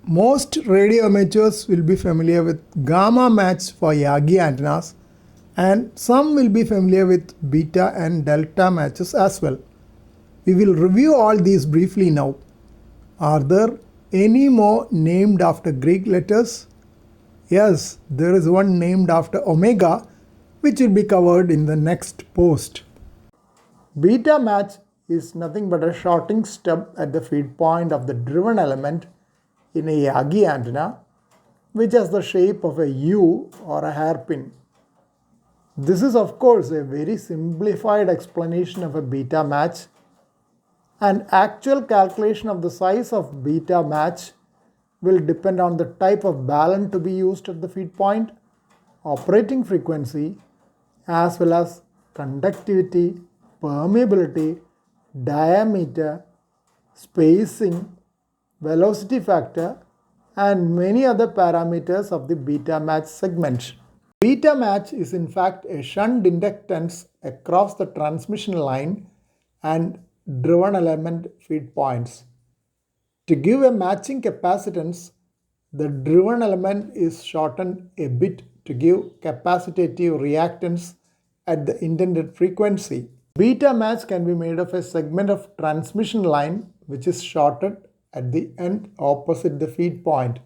Most radio amateurs will be familiar with gamma match for Yagi antennas, and some will be familiar with beta and delta matches as well. We will review all these briefly now. Are there any more named after Greek letters? Yes, there is one named after omega, which will be covered in the next post. Beta match is nothing but a shorting stub at the feed point of the driven element in a Yagi antenna, which has the shape of a U or a hairpin. This is of course a very simplified explanation of a beta match, and actual calculation of the size of beta match will depend on the type of balun to be used at the feed point, operating frequency, as well as conductivity, permeability, diameter, spacing, velocity factor, and many other parameters of the beta match segment. Beta match is in fact a shunt inductance across the transmission line and driven element feed points. To give a matching capacitance, the driven element is shortened a bit to give capacitative reactance at the intended frequency. Beta match can be made of a segment of transmission line which is shorted at the end opposite the feed point.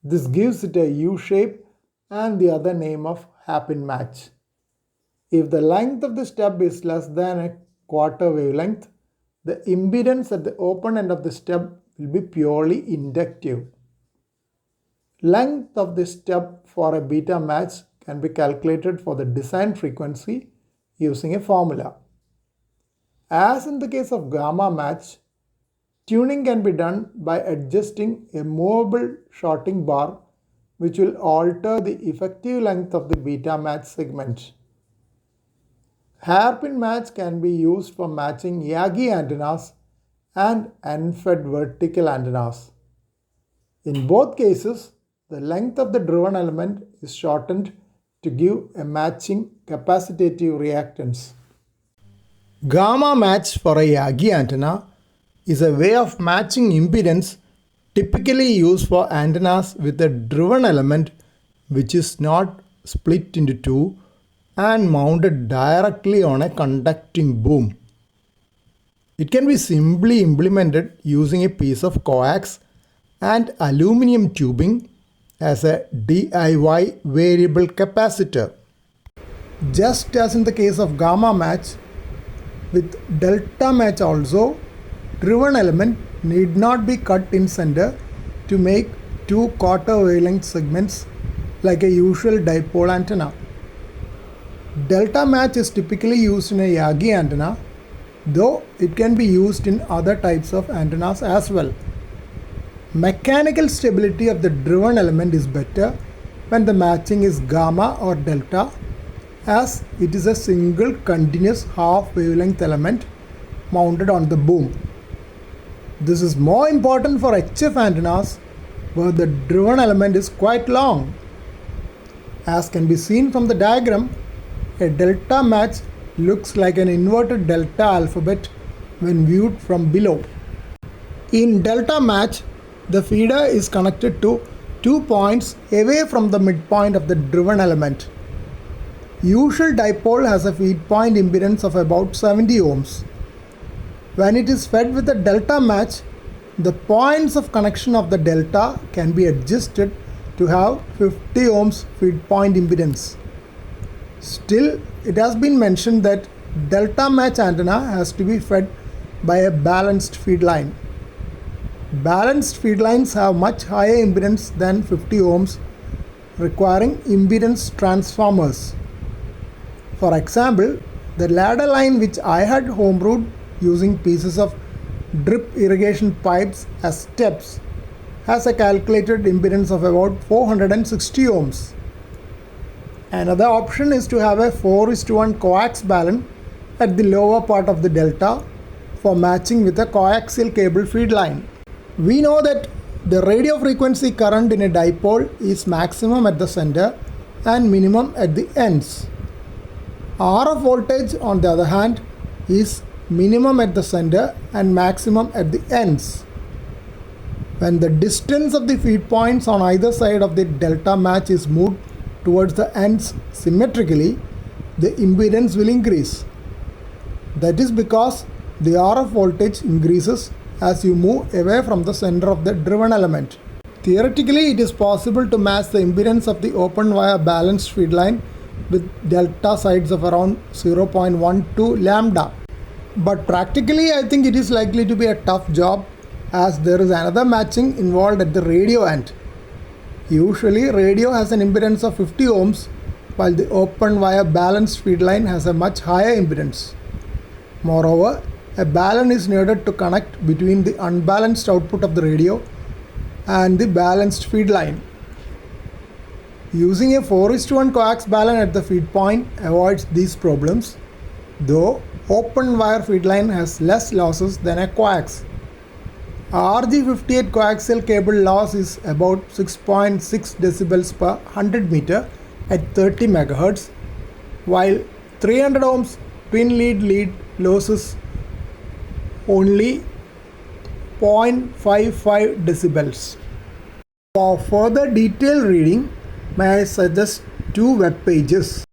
This gives it a U shape and the other name of hairpin match. If the length of the stub is less than a quarter wavelength, the impedance at the open end of the stub will be purely inductive. Length of the stub for a beta match can be calculated for the design frequency using a formula. As in the case of gamma match, tuning can be done by adjusting a movable shorting bar which will alter the effective length of the beta match segment. Hairpin match can be used for matching Yagi antennas and unfed vertical antennas. In both cases, the length of the driven element is shortened to give a matching capacitative reactance. Gamma match for a Yagi antenna is a way of matching impedance typically used for antennas with a driven element which is not split into two and mounted directly on a conducting boom. It can be simply implemented using a piece of coax and aluminum tubing as a DIY variable capacitor. Just as in the case of gamma match, with delta match also, driven element need not be cut in center to make two quarter wavelength segments like a usual dipole antenna. Delta match is typically used in a Yagi antenna, though it can be used in other types of antennas as well. Mechanical stability of the driven element is better when the matching is gamma or delta, as it is a single continuous half wavelength element mounted on the boom. This is more important for HF antennas where the driven element is quite long. As can be seen from the diagram, a delta match looks like an inverted delta alphabet when viewed from below. In delta match, the feeder is connected to 2 points away from the midpoint of the driven element. Usual dipole has a feed point impedance of about 70 ohms. When it is fed with a delta match, the points of connection of the delta can be adjusted to have 50 ohms feed point impedance. Still, it has been mentioned that delta match antenna has to be fed by a balanced feed line. Balanced feed lines have much higher impedance than 50 ohms, requiring impedance transformers. For example, the ladder line which I had homebrewed using pieces of drip irrigation pipes as steps has a calculated impedance of about 460 ohms. Another option is to have a 4:1 coax balun at the lower part of the delta for matching with a coaxial cable feed line. We know that the radio frequency current in a dipole is maximum at the center and minimum at the ends. RF voltage, on the other hand, is minimum at the center and maximum at the ends. When the distance of the feed points on either side of the delta match is moved towards the ends symmetrically, the impedance will increase. That is because the RF voltage increases as you move away from the center of the driven element. Theoretically, it is possible to match the impedance of the open wire balanced feed line with delta sides of around 0.12 lambda. But practically, I think it is likely to be a tough job as there is another matching involved at the radio end. Usually, radio has an impedance of 50 ohms while the open wire balanced feed line has a much higher impedance. Moreover, a balun is needed to connect between the unbalanced output of the radio and the balanced feed line. Using a 4:1 coax balun at the feed point avoids these problems, though open wire feed line has less losses than a coax. RG58 coaxial cable loss is about 6.6 decibels per 100 meter at 30 MHz, while 300 ohms twin lead losses only 0.55 decibels. For further detailed reading, may I suggest two web pages.